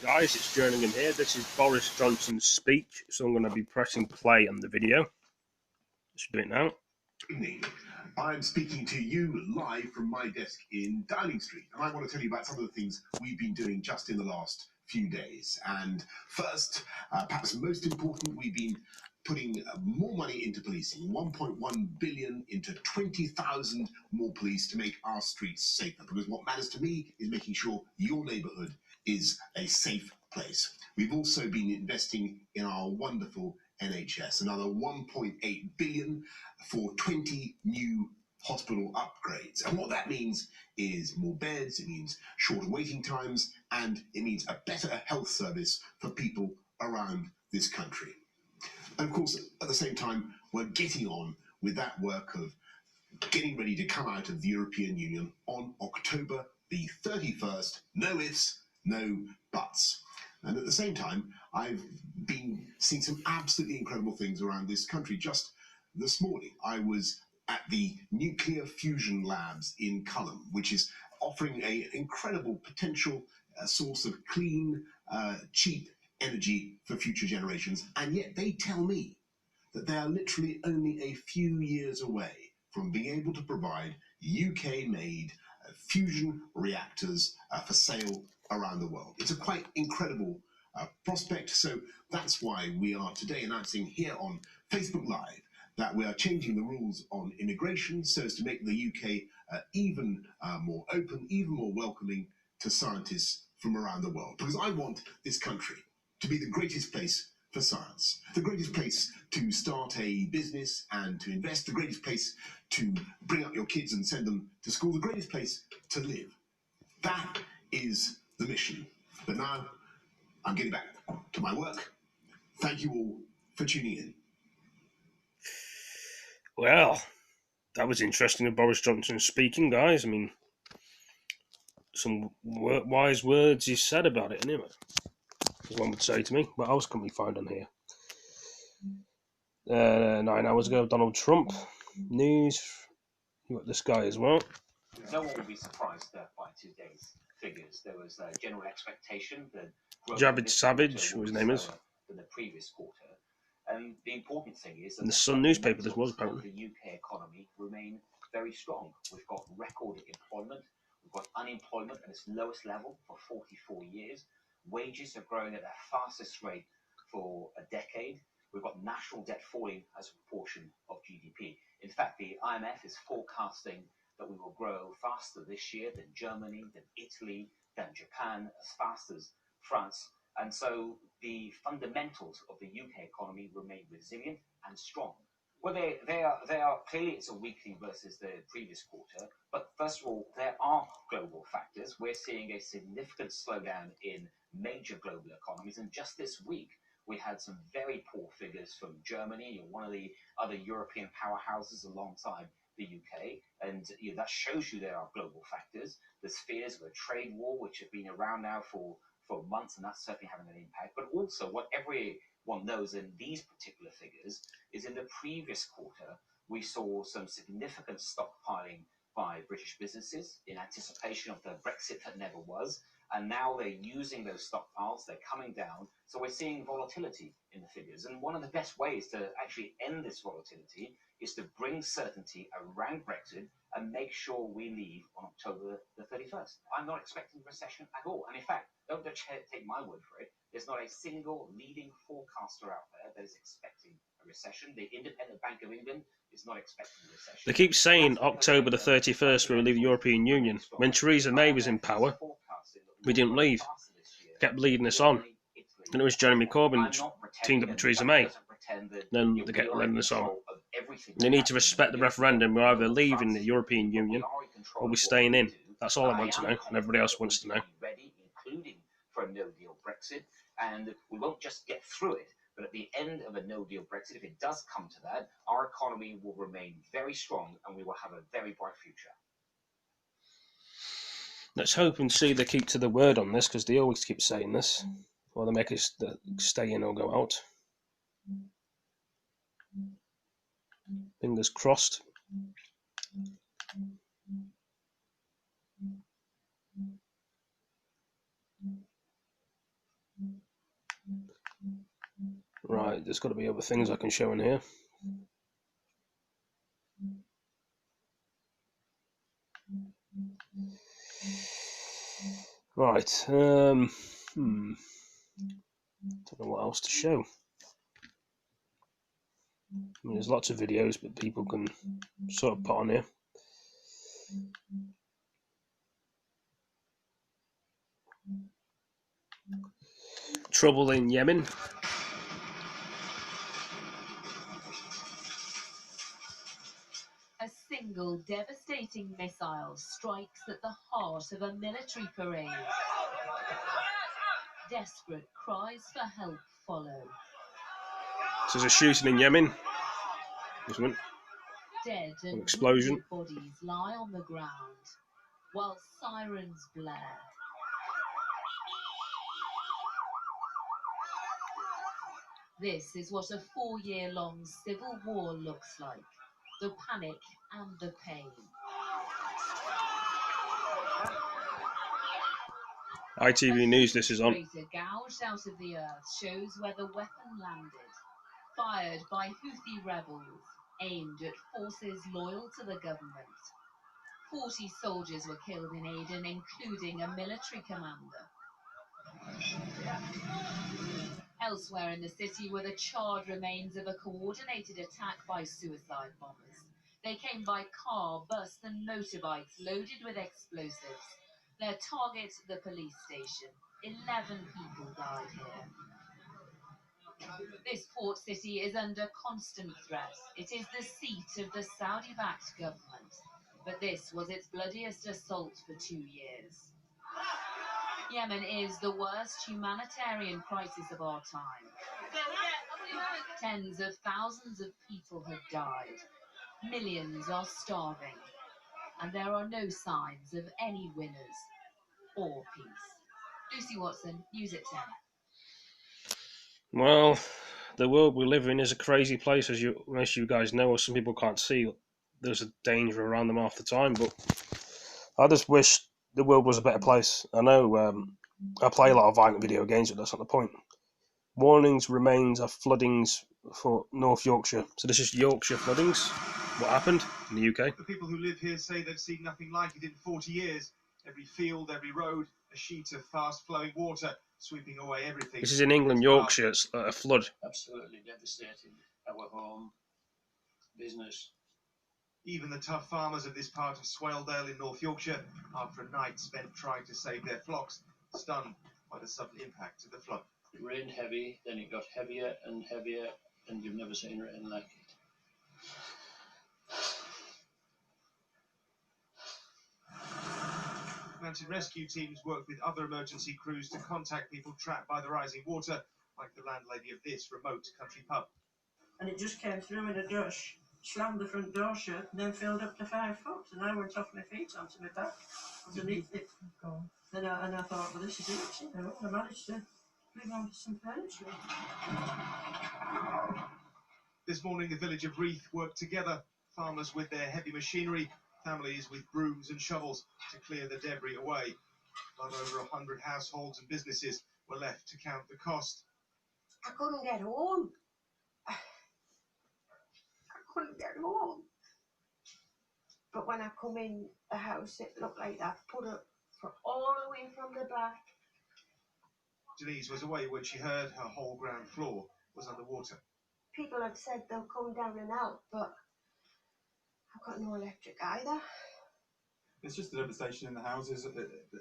Guys, it's Jerningam here. This is Boris Johnson's speech, so I'm going to be pressing play on the video. Let's do it now. I'm speaking to you live from my desk in Downing Street, and I want to tell you about some of the things we've been doing just in the last few days. And first, perhaps most important, we've been putting more money into policing, 1.1 billion into 20,000 more police to make our streets safer. Because what matters to me is making sure your neighbourhood is a safe place. We've also been investing in our wonderful NHS, another 1.8 billion for 20 new hospital upgrades. And what that means is more beds, it means shorter waiting times, and it means a better health service for people around this country. And of course, at the same time, we're getting on with that work of getting ready to come out of the European Union on October the 31st. No ifs, no buts. And at the same time, I've been seeing some absolutely incredible things around this country. Just this morning, I was at the Nuclear Fusion Labs in Culham, which is offering an incredible potential source of clean, cheap energy for future generations. And yet they tell me that they are literally only a few years away from being able to provide UK-made fusion reactors for sale around the world. It's a quite incredible prospect. So that's why we are today announcing here on Facebook Live that we are changing the rules on immigration so as to make the UK even more open, even more welcoming to scientists from around the world. Because I want this country to be the greatest place for science, the greatest place to start a business and to invest, the greatest place to bring up your kids and send them to school, the greatest place to live. That is the mission. But now I'm getting back to my work. Thank you all for tuning in. Well, that was interesting of Boris Johnson speaking, guys. I mean, some wise words he said about it, anyway. As one would say to me. What else can we find on here? 9 hours ago, Donald Trump news. You got this guy as well. No one will be surprised by today's figures. There was a general expectation that Javid Savage, who his name is, than the previous quarter. And the important thing is that in the Sun newspaper this was apparently. The UK economy remain very strong. We've got record employment. We've got unemployment at its lowest level for 44 years. Wages are growing at the fastest rate for a decade. We've got national debt falling as a proportion of GDP. In fact, the IMF is forecasting that we will grow faster this year than Germany, than Italy, than Japan, as fast as France. And so the fundamentals of the UK economy remain resilient and strong. Well, they are clearly, it's a weakening versus the previous quarter. But first of all, there are global factors. We're seeing a significant slowdown in major global economies. And just this week, we had some very poor figures from Germany, one of the other European powerhouses alongside the UK, and that shows you there are global factors. There's fears of a trade war, which have been around now for months, and that's certainly having an impact. But also, what everyone knows in these particular figures is in the previous quarter, we saw some significant stockpiling by British businesses in anticipation of the Brexit that never was. And now they're using those stockpiles, they're coming down. So we're seeing volatility in the figures. And one of the best ways to actually end this volatility is to bring certainty around Brexit and make sure we leave on October the 31st. I'm not expecting a recession at all. And in fact, don't take my word for it. There's not a single leading forecaster out there that is expecting a recession. The Independent Bank of England is not expecting a recession. They keep saying October the 31st we'll leave the European Union. When Theresa May was in power, we didn't leave. Kept leading us on. And it was Jeremy Corbyn teamed up with Theresa May. Then they kept leading us on. They need to respect the referendum. We're either leaving the European Union or we're staying in. That's all I want to know, and everybody else wants to know. Including for a no-deal Brexit, and we won't just get through it, but at the end of a no-deal Brexit, if it does come to that, our economy will remain very strong and we will have a very bright future. Let's hope and see they keep to the word on this, because they always keep saying this, or they make us stay in or go out. Fingers crossed. Right, there's got to be other things I can show in here. Right, don't know what else to show. I mean, there's lots of videos, but people can sort of put on here. Trouble in Yemen. A single devastating missile strikes at the heart of a military parade. Desperate cries for help follow. So there's a shooting in Yemen. Dead and explosion. wounded bodies lie on the ground, while sirens blare. This is what a 4-year-long civil war looks like. The panic and the pain. ITV News, this is on. A gouged out of the earth shows where the weapon landed. Fired by Houthi rebels, aimed at forces loyal to the government. 40 soldiers were killed in Aden, including a military commander. Elsewhere in the city were the charred remains of a coordinated attack by suicide bombers. They came by car, bus and motorbikes loaded with explosives. Their target, the police station. 11 people died here. This port city is under constant threat. It is the seat of the Saudi-backed government. But this was its bloodiest assault for 2 years. Yemen is the worst humanitarian crisis of our time. Tens of thousands of people have died. Millions are starving. And there are no signs of any winners or peace. Lucy Watson, News at 10. Well, the world we live in is a crazy place, as most of you guys know, or some people can't see. There's a danger around them half the time, but I just wish the world was a better place. I know I play a lot of violent video games, but that's not the point. Warnings remains of floodings for North Yorkshire. So this is Yorkshire floodings. What happened in the UK? The people who live here say they've seen nothing like it in 40 years. Every field, every road, a sheet of fast-flowing water sweeping away everything. This is in England, Yorkshire. It's a flood. Absolutely devastating our home, business. Even the tough farmers of this part of Swaledale in North Yorkshire, after a night spent trying to save their flocks, stunned by the sudden impact of the flood. It rained heavy, then it got heavier, and you've never seen rain like it. Mountain rescue teams work with other emergency crews to contact people trapped by the rising water, like the landlady of this remote country pub. And it just came through in a gush, slammed the front door shut, and then filled up to 5 foot. And I went off my feet onto my back underneath it. And I thought, well, this is it, you know. I managed to cling on to some furniture. This morning, the village of Reeth worked together, farmers with their heavy machinery, families with brooms and shovels to clear the debris away. But over 100 households and businesses were left to count the cost. I couldn't get home. I couldn't get home. But when I come in the house, it looked like that put it all the way from the back. Denise was away when she heard her whole ground floor was underwater. People have said they'll come down and out, but I've got no electric either. It's just the devastation in the houses,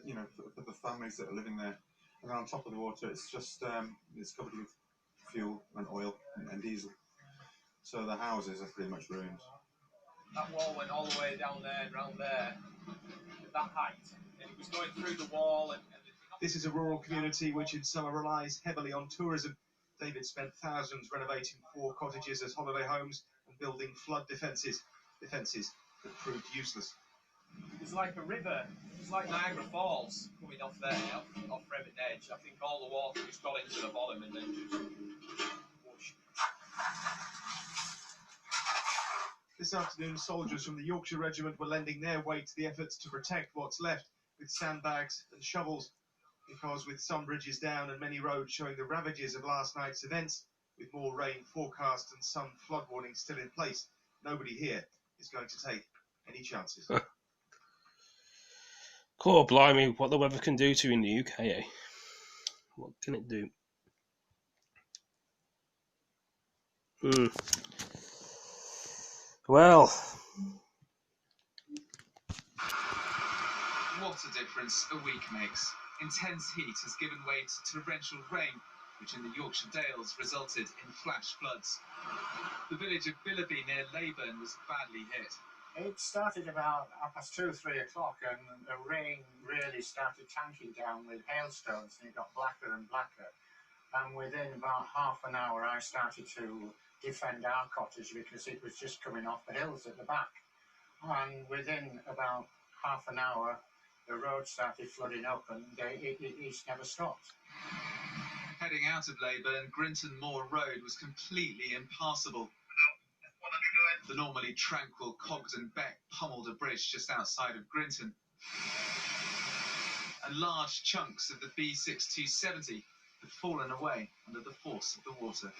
you know, for the families that are living there. And on top of the water, it's just it's covered with fuel and oil and diesel. So the houses are pretty much ruined. That wall went all the way down there and round there, at that height, and it was going through the wall. This is a rural community which in summer relies heavily on tourism. David spent thousands renovating 4 cottages as holiday homes and building flood defences that proved useless. It was like a river. It was like Niagara Falls coming off there, off Revit Edge. I think all the water just got into the bottom and then just whoosh. This afternoon, soldiers from the Yorkshire Regiment were lending their weight to the efforts to protect what's left with sandbags and shovels, because with some bridges down and many roads showing the ravages of last night's events, With more rain forecast and some flood warnings still in place, nobody here is going to take any chances. Cool, blimey, what the weather can do to you in the UK, eh? What can it do? Well, what a difference a week makes. Intense heat has given way to torrential rain, which in the Yorkshire Dales resulted in flash floods. The village of Billerby near Leyburn was badly hit. It started about 2:30, 3 o'clock, and the rain really started tanking down with hailstones, and it got blacker and blacker. And within about half an hour, I started to defend our cottage because it was just coming off the hills at the back. And within about half an hour, the road started flooding up, and it's never stopped. Heading out of Leyburn, Grinton Moor Road was completely impassable. The normally tranquil Cogden Beck pummeled a bridge just outside of Grinton. And large chunks of the B6270 had fallen away under the force of the water.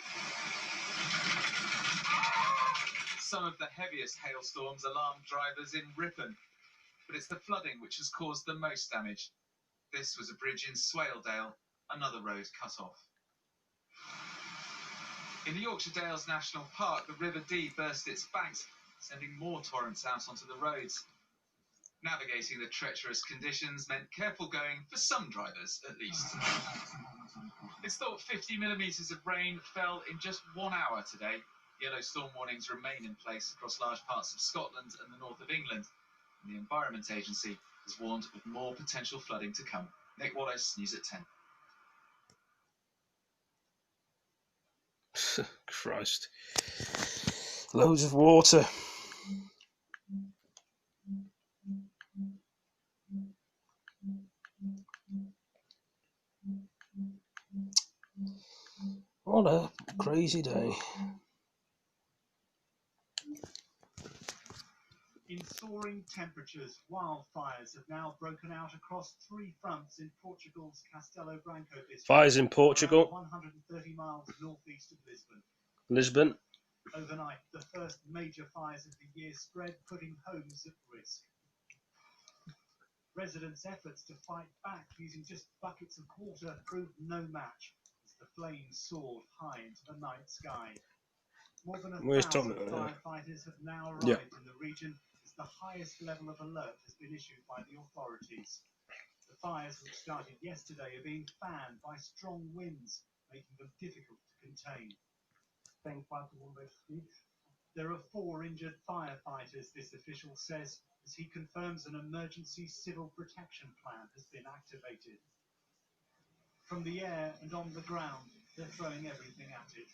Some of the heaviest hailstorms alarmed drivers in Ripon, but it's the flooding which has caused the most damage. This was a bridge in Swaledale, another road cut off. In the Yorkshire Dales National Park, the River Dee burst its banks, sending more torrents out onto the roads. Navigating the treacherous conditions meant careful going for some drivers, at least. It's thought 50 millimetres of rain fell in just 1 hour today. Yellow storm warnings remain in place across large parts of Scotland and the north of England. And the Environment Agency has warned of more potential flooding to come. Nick Wallace, News at 10. Christ. Loads of water. What a crazy day. In soaring temperatures, wildfires have now broken out across 3 fronts in Portugal's Castelo Branco district. Fires in Portugal. 130 miles northeast of Lisbon. Lisbon. Overnight, the first major fires of the year spread, putting homes at risk. Residents' efforts to fight back using just buckets of water proved no match as the flames soared high into the night sky. More than 1,000 firefighters have now arrived in the region as the highest level of alert has been issued by the authorities. The fires, which started yesterday, are being fanned by strong winds, making them difficult to contain. There are 4 injured firefighters, this official says, as he confirms an emergency civil protection plan has been activated. From the air and on the ground, they're throwing everything at it.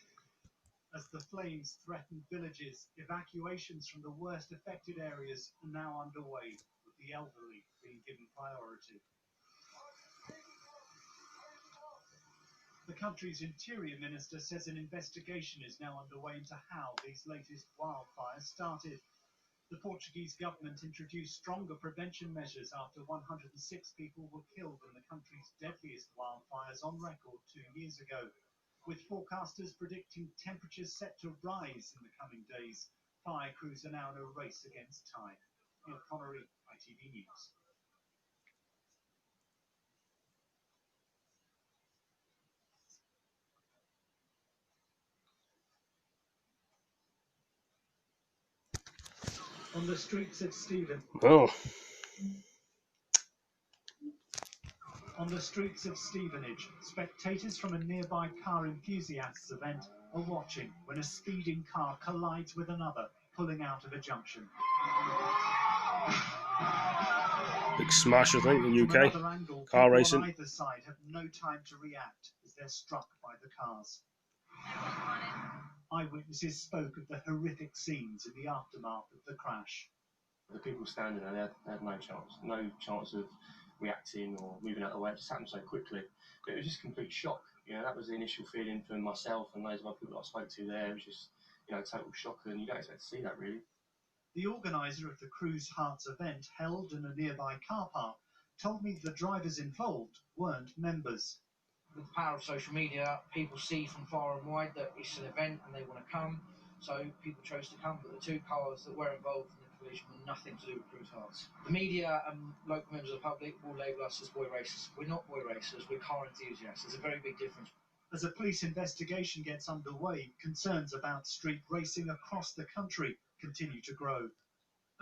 As the flames threaten villages, evacuations from the worst affected areas are now underway, with the elderly being given priority. The country's Interior Minister says an investigation is now underway into how these latest wildfires started. The Portuguese government introduced stronger prevention measures after 106 people were killed in the country's deadliest wildfires on record 2 years ago. With forecasters predicting temperatures set to rise in the coming days, fire crews are now in a race against time. Neil Connery, ITV News. On the streets of Stevenage, spectators from a nearby car enthusiasts event are watching when a speeding car collides with another, pulling out of a junction. Big smash, I think, in the UK. From another angle, car people racing. on either side have no time to react as they're struck by the cars. Eyewitnesses spoke of the horrific scenes in the aftermath of the crash. The people standing there, they had no chance of reacting or moving out of the way. It just happened so quickly. But it was just complete shock. You know, that was the initial feeling for myself and loads of other people I spoke to there. It was just, you know, total shock, and you don't expect to see that, really. The organiser of the Cruise Hearts event, held in a nearby car park, told me the drivers involved weren't members. With the power of social media, people see from far and wide that it's an event and they want to come, so people chose to come, but the two cars that were involved in the collision were nothing to do with cruise hearts. The media and local members of the public will label us as boy racers. We're not boy racers, we're car enthusiasts. There's a very big difference. As a police investigation gets underway, concerns about street racing across the country continue to grow.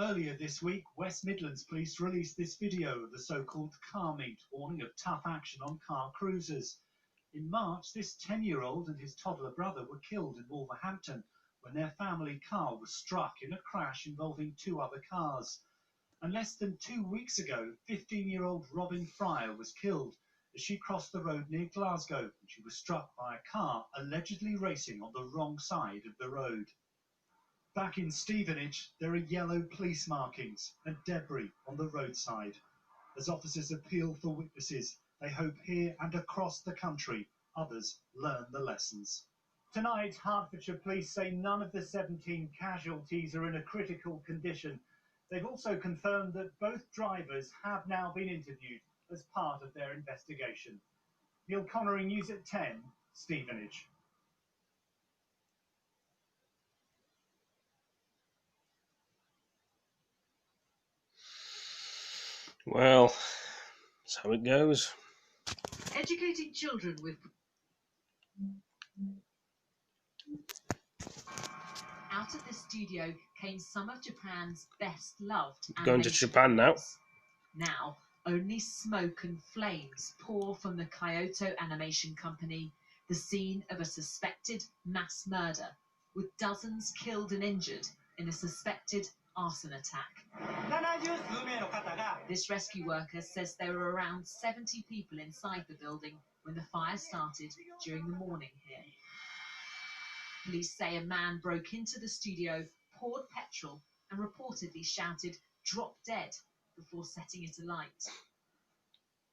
Earlier this week, West Midlands Police released this video of the so-called car meet, warning of tough action on car cruisers. In March, this 10-year-old and his toddler brother were killed in Wolverhampton when their family car was struck in a crash involving two other cars. And less than 2 weeks ago, 15-year-old Robin Fryer was killed as she crossed the road near Glasgow and she was struck by a car allegedly racing on the wrong side of the road. Back in Stevenage, there are yellow police markings and debris on the roadside. As officers appeal for witnesses, they hope here and across the country others learn the lessons. Tonight, Hertfordshire Police say none of the 17 casualties are in a critical condition. They've also confirmed that both drivers have now been interviewed as part of their investigation. Neil Connery, News at 10, Stevenage. Well, that's how it goes. Educating children with... Out of the studio came some of Japan's best loved Going to Japan now. Now, only smoke and flames pour from the Kyoto Animation Company, the scene of a suspected mass murder, with dozens killed and injured in a suspected arson attack. This rescue worker says there were around 70 people inside the building when the fire started during the morning here. Police say a man broke into the studio, poured petrol, and reportedly shouted, "Drop dead," before setting it alight.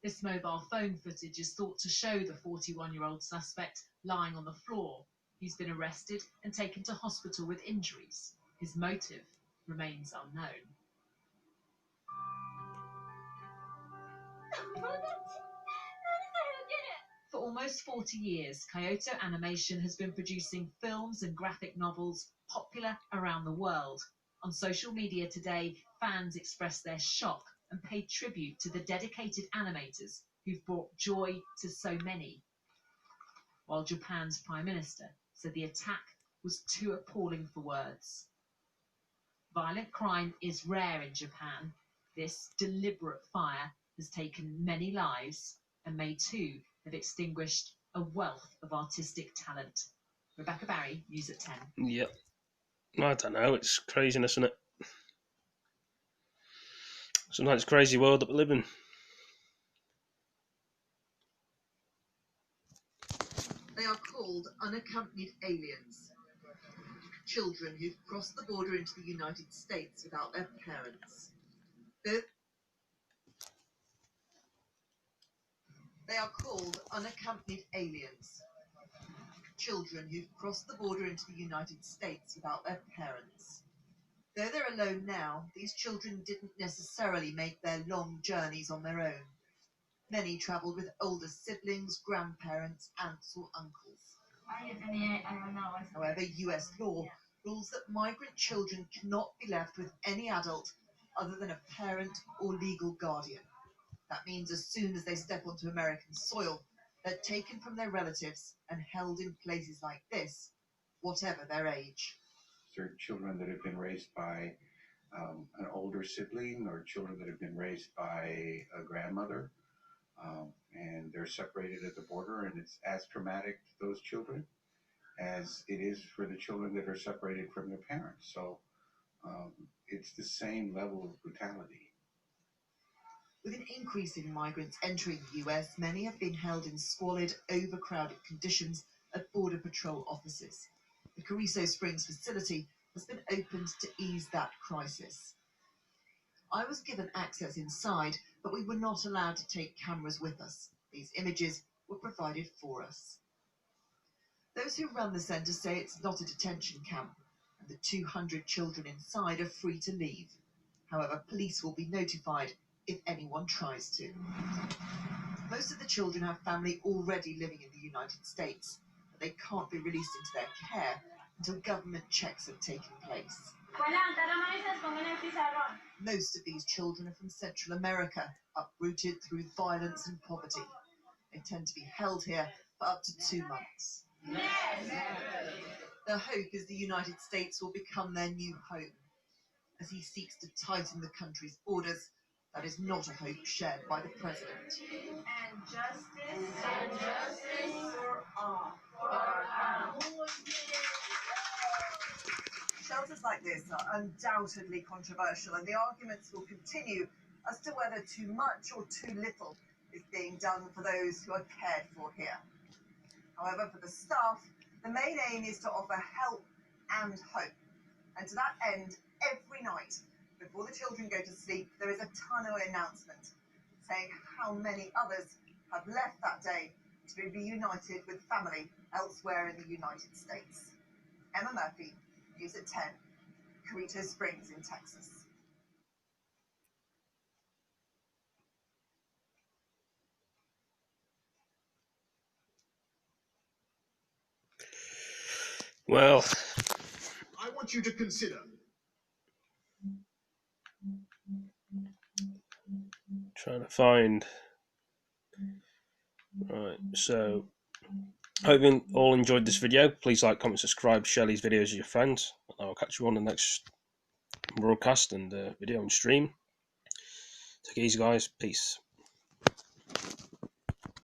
This mobile phone footage is thought to show the 41-year-old suspect lying on the floor. He's been arrested and taken to hospital with injuries. His motive remains unknown. For almost 40 years, Kyoto Animation has been producing films and graphic novels popular around the world. On social media today, fans expressed their shock and paid tribute to the dedicated animators who've brought joy to so many. While Japan's Prime Minister said the attack was too appalling for words. Violent crime is rare in Japan. This deliberate fire has taken many lives and may too have extinguished a wealth of artistic talent. Rebecca Barry, News at 10. Yep. I don't know, it's craziness, isn't it? Sometimes it's a crazy world that we live in. They are called unaccompanied aliens. Children who've crossed the border into the United States without their parents. They are called unaccompanied aliens. Children who've crossed the border into the United States without their parents. Though they're alone now, these children didn't necessarily make their long journeys on their own. Many travelled with older siblings, grandparents, aunts or uncles. However, US law rules that migrant children cannot be left with any adult other than a parent or legal guardian. That means as soon as they step onto American soil, they're taken from their relatives and held in places like this, whatever their age. They're children that have been raised by an older sibling or children that have been raised by a grandmother, and they're separated at the border, and it's as traumatic to those children as it is for the children that are separated from their parents. So it's the same level of brutality. With an increase in migrants entering the US, many have been held in squalid, overcrowded conditions at Border Patrol offices. The Carrizo Springs facility has been opened to ease that crisis. I was given access inside, but we were not allowed to take cameras with us. These images were provided for us. Those who run the centre say it's not a detention camp, and the 200 children inside are free to leave. However, police will be notified if anyone tries to. Most of the children have family already living in the United States, but they can't be released into their care until government checks have taken place. Most of these children are from Central America, uprooted through violence and poverty. They tend to be held here for up to 2 months. Their hope is the United States will become their new home. As he seeks to tighten the country's borders, that is not a hope shared by the president. And justice for all. Shelters like this are undoubtedly controversial, and the arguments will continue as to whether too much or too little is being done for those who are cared for here. However, for the staff, the main aim is to offer help and hope. And to that end, every night, before the children go to sleep, there is a tunnel announcement saying how many others have left that day to be reunited with family elsewhere in the United States. Emma Murphy, News at 10, Carrito Springs in Texas. Well, I want you to consider. Trying to find. Right, so hope you all enjoyed this video. Please like, comment, subscribe, share these videos with your friends. I'll catch you on the next broadcast and video and stream. Take it easy, guys. Peace.